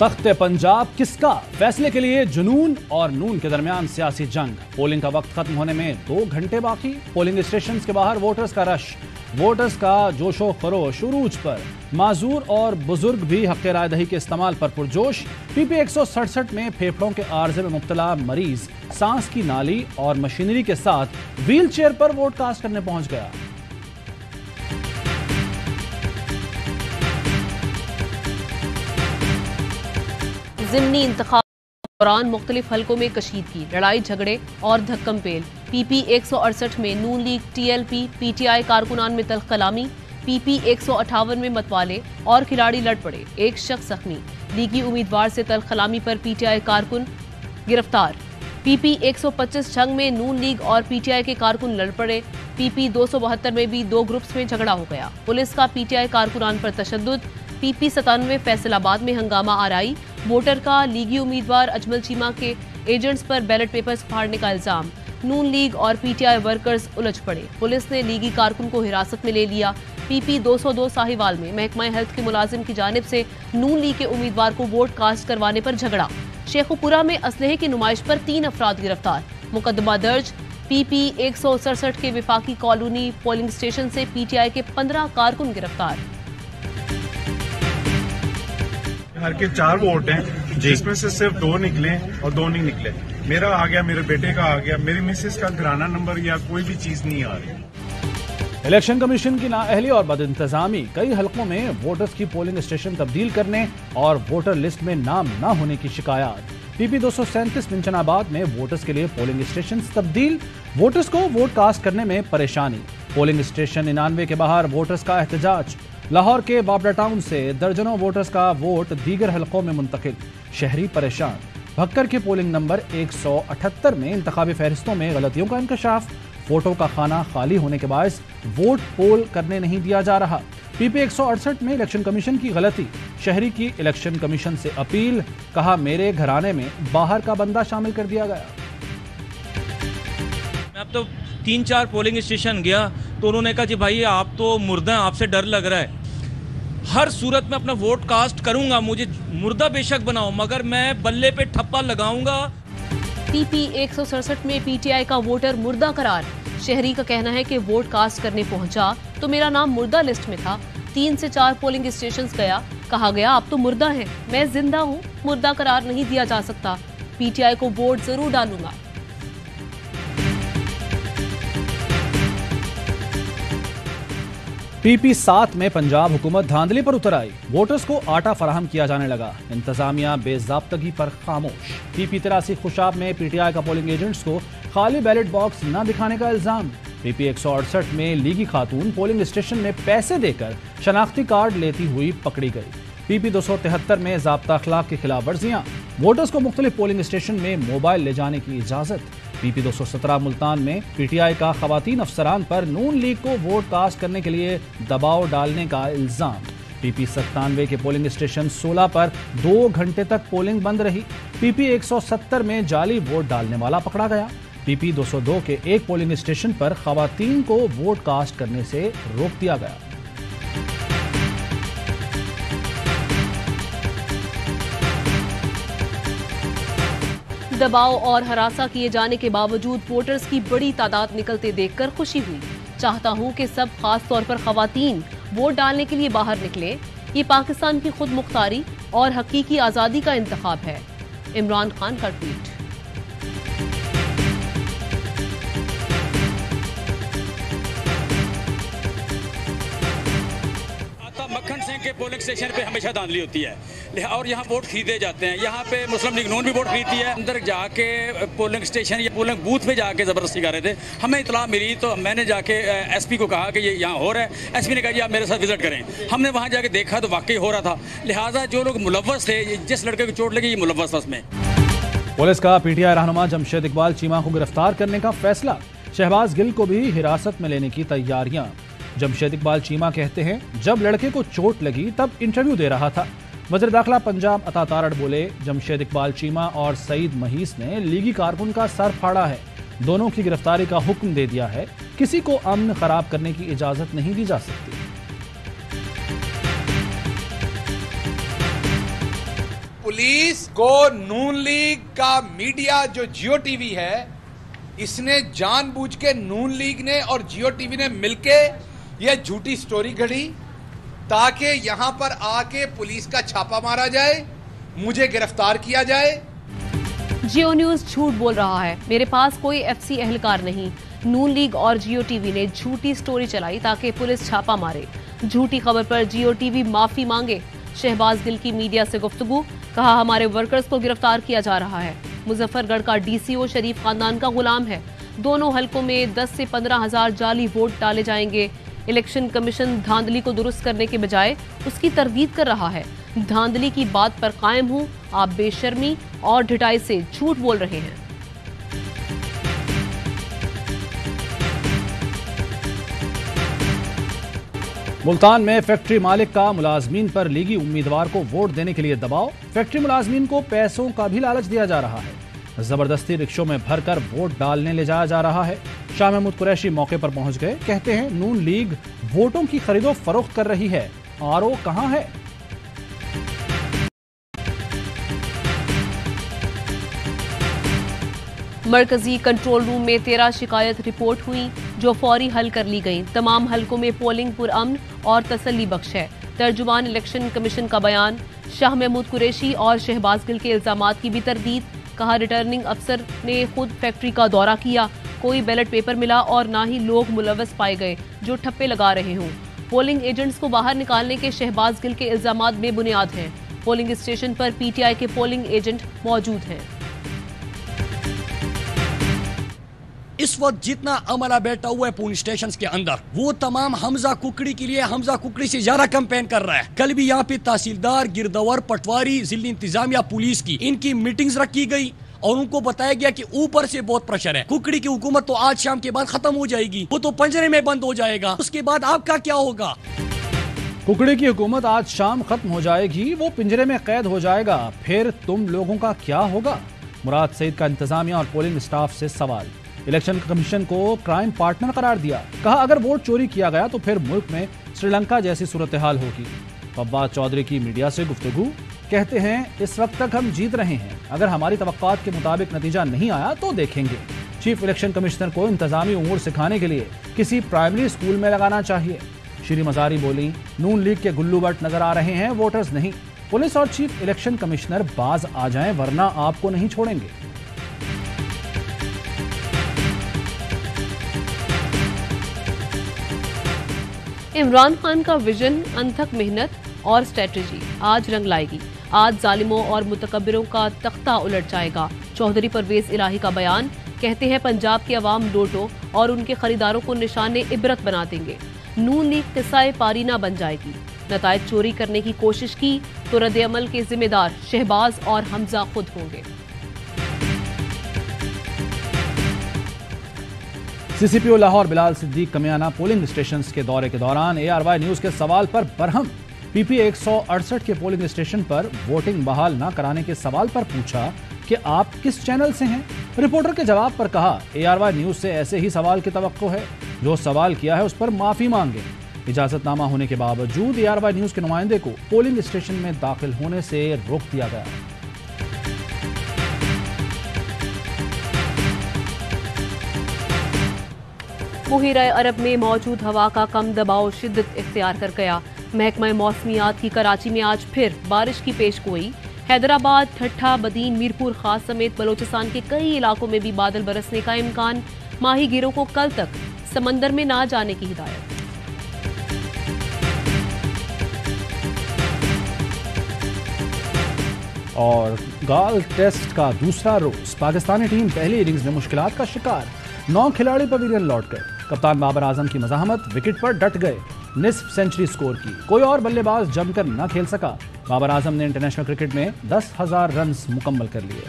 तख्त पंजाब किसका? फैसले के लिए जुनून और नून के दरमियान सियासी जंग। पोलिंग का वक्त खत्म होने में 2 घंटे बाकी। पोलिंग स्टेशन के बाहर वोटर्स का रश, वोटर्स का जोशो खरोश उरूज पर। माजूर और बुजुर्ग भी हक रायदही के इस्तेमाल पर पुरजोश। पीपी 167 में फेफड़ों के आर्जे में मुब्तला मरीज सांस की नाली और मशीनरी के साथ व्हील चेयर पर वोट कास्ट करने पहुंच गया। ज़िमनी इंतखाब के दौरान मुख्तलिफ हलकों में कशीदगी, लड़ाई झगड़े और धक्कम पेल। पीपी 168 में नून लीग टीएलपी पीटीआई कारकुनान में तल्ख कलामी। पीपी 158 में मतवाले और खिलाड़ी लड़ पड़े, एक शख्स जख्मी। लीगी उम्मीदवार से तल्ख कलामी पर पीटीआई कारकुन गिरफ्तार। पीपी 125 जंग में नून लीग और पीटीआई के कारकुन लड़ पड़े। पीपी 272 में भी 2 ग्रुप्स में झगड़ा हो गया। पुलिस का पीटीआई कारकुनान पर तशद्दुद। पीपी 97 फैसलाबाद में हंगामा आराई। वोटर का लीगी उम्मीदवार अजमल चीमा के एजेंट्स पर बैलेट पेपर्स फाड़ने का इल्जाम। नून लीग और पीटीआई वर्कर्स उलझ पड़े। पुलिस ने लीगी कारकुन को हिरासत में ले लिया। पीपी 202 साहिवाल में महकमा हेल्थ के मुलाजिम की जानिब से नून लीग के उम्मीदवार को वोट कास्ट करवाने पर झगड़ा। शेखुपुरा में असलहे की नुमाइश पर 3 अफराद गिरफ्तार, मुकदमा दर्ज। पीपी 167 के विफाकी कॉलोनी पोलिंग स्टेशन से पीटीआई के 15 कारकुन गिरफ्तार। हर के 4 वोट हैं, जिसमें से सिर्फ 2 निकले और 2 नहीं निकले। मेरा आ गया, मेरे बेटे का आ गया, मेरी मिसेस का घराना नंबर या कोई भी चीज नहीं आ रही। इलेक्शन कमीशन की नाअहली और बदइंतजामी। कई हलकों में वोटर्स की पोलिंग स्टेशन तब्दील करने और वोटर लिस्ट में नाम न होने की शिकायत। पीपी 237 मिंचनाबाद में वोटर्स के लिए पोलिंग स्टेशन तब्दील, वोटर्स को वोट कास्ट करने में परेशानी। पोलिंग स्टेशन 99 के बाहर वोटर्स का एहतजाज। लाहौर के बाबरा टाउन से दर्जनों वोटर्स का वोट दीगर हलकों में मुंतकिल, शहरी परेशान। भक्कर के पोलिंग नंबर 178 में इंतखाबी फहरिस्तों में गलतियों का इंकशाफ। वोटों का खाना खाली होने के बायस वोट पोल करने नहीं दिया जा रहा। पीपी 168 में इलेक्शन कमीशन की गलती, शहरी की इलेक्शन कमीशन से अपील। कहा मेरे घराने में बाहर का बंदा शामिल कर दिया गया। अब तो 3-4 पोलिंग स्टेशन गया तो उन्होंने कहा जी भाई आप तो मुर्दा हैं, आपसे डर लग रहा है। हर सूरत में अपना वोट कास्ट करूंगा, मुझे मुर्दा बेशक बनाओ मगर मैं बल्ले पे ठप्पा लगाऊंगा। पीपी 167 में पीटीआई का वोटर मुर्दा करार। शहरी का कहना है कि वोट कास्ट करने पहुंचा तो मेरा नाम मुर्दा लिस्ट में था। 3 से 4 पोलिंग स्टेशन गया, कहा गया आप तो मुर्दा हैं, मैं जिंदा हूँ, मुर्दा करार नहीं दिया जा सकता। पीटीआई को वोट जरूर डालूंगा। पीपी 7 में पंजाब हुकूमत धांधली पर उतर आई। वोटर्स को आटा फराहम किया जाने लगा, इंतजामिया बेजाब्तगी पर खामोश। पीपी 83 खुशाब में पीटीआई का पोलिंग एजेंट्स को खाली बैलेट बॉक्स न दिखाने का इल्जाम। पीपी 168 में लीगी खातून पोलिंग स्टेशन में पैसे देकर शनाख्ती कार्ड लेती हुई पकड़ी गई। पीपी 273 में ज़ाब्ता अखलाक की खिलाफ वर्जियां, वोटर्स को मुख्तलिफ पोलिंग स्टेशन में मोबाइल ले जाने की इजाजत। पीपी 217 मुल्तान में पीटीआई का खवातीन अफसरान पर नून लीग को वोट कास्ट करने के लिए दबाव डालने का इल्जाम। पीपी 97 के पोलिंग स्टेशन 16 पर 2 घंटे तक पोलिंग बंद रही। पीपी 170 में जाली वोट डालने वाला पकड़ा गया। पीपी 202 के एक पोलिंग स्टेशन पर खवातीन को वोट कास्ट करने से रोक दिया गया। दबाव और हरासा किए जाने के बावजूद वोटर्स की बड़ी तादाद निकलते देखकर खुशी हुई। चाहता हूं कि सब, खास तौर पर खवातीन, वोट डालने के लिए बाहर निकले। ये पाकिस्तान की खुद मुख्तारी और हकीकी आज़ादी का इंतखाब है। इमरान खान का ट्वीट। मक्खन सिंह के पोलिंग स्टेशन पे हमेशा धांधली होती है और यहाँ वोट खरीदे जाते हैं। यहाँ पे मुस्लिम लीग नून भी वोट खरीदती है। अंदर जाके पोलिंग स्टेशन या पोलिंग बूथ पे जाके ज़बरदस्ती कर रहे थे। हमें इतला मिली तो मैंने जाके एसपी को कहा कि ये यहाँ हो रहा है। एसपी ने कहा जी आप मेरे साथ विजिट करें। हमने वहाँ जाके देखा तो वाकई हो रहा था। लिहाजा जो लोग मुलव्वस थे, जिस लड़के को चोट लगी ये मुलव्वस था उसमें। पुलिस का पीटीआई रहनुमा जमशेद इकबाल चीमा को गिरफ्तार करने का फैसला। शहबाज गिल को भी हिरासत में लेने की तैयारियां। जमशेद इकबाल चीमा कहते हैं जब लड़के को चोट लगी तब इंटरव्यू दे रहा था। वज़ीर दाखिला पंजाब अता तारड़ बोले जमशेद इकबाल चीमा और सईद महीस ने लीगी कारकुन का सर फाड़ा है। दोनों की गिरफ्तारी का हुक्म दे दिया है। किसी को अमन खराब करने की इजाजत नहीं दी जा सकती। पुलिस को नून लीग का मीडिया जो जियो टीवी है, इसने जानबूझ के नून लीग ने और जियो टीवी ने मिलके यह झूठी स्टोरी घड़ी ताकि यहां पर आके पुलिस का छापा मारा जाए, मुझे गिरफ्तार किया जाए। जियो न्यूज झूठ बोल रहा है, मेरे पास कोई एफसी एहलकार नहीं। नून लीग और जियो टीवी ने झूठी स्टोरी चलाई ताकि पुलिस छापा मारे। झूठी खबर पर जियो टीवी माफी मांगे। शहबाज गिल की मीडिया से गुफ्तगू, कहा हमारे वर्कर्स को गिरफ्तार किया जा रहा है। मुजफ्फरगढ़ का डीसीओ शरीफ खानदान का गुलाम है। दोनों हलकों में 10 से 15 हजार जाली वोट डाले जाएंगे। इलेक्शन कमीशन धांधली को दुरुस्त करने के बजाय उसकी तरदीद कर रहा है। धांधली की बात पर कायम हूं, आप बेशर्मी और ढिठाई से झूठ बोल रहे हैं। मुल्तान में फैक्ट्री मालिक का मुलाजमीन पर लीगी उम्मीदवार को वोट देने के लिए दबाव। फैक्ट्री मुलाजमीन को पैसों का भी लालच दिया जा रहा है। जबरदस्ती रिक्शों में भरकर वोट डालने ले जाया जा रहा है। शाह महमूद कुरैशी मौके पर पहुंच गए। कहते हैं नून लीग वोटों की खरीदो फरोख्त कर रही है, आरओ कहां है? मरकजी कंट्रोल रूम में 13 शिकायत रिपोर्ट हुई जो फौरी हल कर ली गई। तमाम हलकों में पोलिंग पुरअमन और तसल्ली बख्श है। तर्जुमान इलेक्शन कमीशन का बयान। शाह महमूद कुरैशी और शहबाज गिल के इल्जामात की भी तरदीद। कहा रिटर्निंग अफसर ने खुद फैक्ट्री का दौरा किया, कोई बैलेट पेपर मिला और ना ही लोग मुलव्वस पाए गए जो ठप्पे लगा रहे हों। पोलिंग एजेंट्स को बाहर निकालने के शहबाज गिल के इल्जामात बेबुनियाद हैं। पोलिंग स्टेशन पर पीटीआई के पोलिंग एजेंट मौजूद हैं। इस वक्त जितना अमला बैठा हुआ है पोलिंग स्टेशन के अंदर, वो तमाम हमजा कुकड़ी के लिए हमजा कुकड़ी से ज्यादा कैंपेन कर रहा है। कल भी यहाँ पे तहसीलदार, गिरदवर, पटवारी, जिला इंतजामिया, पुलिस की इनकी मीटिंग्स रखी गई और उनको बताया गया कि ऊपर से बहुत प्रेशर है। कुकड़ी की हुकूमत तो आज शाम के बाद खत्म हो जाएगी, वो तो पंजरे में बंद हो जाएगा। उसके बाद आपका क्या होगा? कुकड़ी की हुकूमत आज शाम खत्म हो जाएगी, वो पिंजरे में कैद हो जाएगा, फिर तुम लोगों का क्या होगा? मुराद सईद का इंतजामिया और पोलिंग स्टाफ से सवाल। इलेक्शन कमीशन को क्राइम पार्टनर करार दिया। कहा अगर वोट चोरी किया गया तो फिर मुल्क में श्रीलंका जैसी सूरत हाल होगी। फवाद चौधरी की मीडिया से गुफ्तगू। कहते हैं इस वक्त तक हम जीत रहे हैं, अगर हमारी तवक्कात के मुताबिक नतीजा नहीं आया तो देखेंगे। चीफ इलेक्शन कमिश्नर को इंतजामी उमूर सिखाने के लिए किसी प्राइमरी स्कूल में लगाना चाहिए। श्री मजारी बोली नून लीग के गुल्लू बट नजर आ रहे हैं, वोटर्स नहीं। पुलिस और चीफ इलेक्शन कमिश्नर बाज आ जाएं वरना आपको नहीं छोड़ेंगे। इमरान खान का विजन, अनथक मेहनत और स्ट्रेटजी आज रंग लाएगी। आज जालिमों और मुतकब्बिरों का तख्ता उलट जाएगा। चौधरी परवेज इलाही का बयान। कहते हैं पंजाब की अवाम लोटो और उनके खरीदारों को निशाने इबरत बना देंगे। नून लीग किस्सा पारीना बन जाएगी। नतायज चोरी करने की कोशिश की तो रद्द-ए-अमल के जिम्मेदार शहबाज और हमजा खुद होंगे। CCPO Lahore Bilal Siddique Kamiana polling station के दौरे के दौरान ARY न्यूज के सवाल पर बरहम। PP 168 के पोलिंग स्टेशन पर वोटिंग बहाल न कराने के सवाल पर पूछा कि आप किस चैनल से हैं। रिपोर्टर के जवाब पर कहा ARY न्यूज से ऐसे ही सवाल की तवक्को है, जो सवाल किया है उस पर माफी मांगे। इजाजतनामा होने के बावजूद ARY न्यूज के नुमाइंदे को पोलिंग स्टेशन में दाखिल होने से रोक दिया गया। मुहीरा अरब में मौजूद हवा का कम दबाव शिद्दत इख्तियार कर गया। महकमा मौसमियात की कराची में आज फिर बारिश की पेशगोई। हैदराबाद, ठट्ठा, बदीन, मीरपुर खास समेत बलोचिस्तान के कई इलाकों में भी बादल बरसने का इम्कान। माहीगीरों को कल तक समंदर में ना जाने की हिदायत। और गोल्फ टेस्ट का दूसरा रोज पाकिस्तानी टीम पहली इनिंग्स में मुश्किलात का शिकार। 9 खिलाड़ी पवेलियन लौट गए। कप्तान बाबर आजम की मज़ाहमत, विकेट पर डट गए। निस्फ सेंचुरी स्कोर की, कोई और बल्लेबाज जमकर न खेल सका। बाबर आजम ने इंटरनेशनल क्रिकेट में 10,000 रन मुकम्मल कर लिए।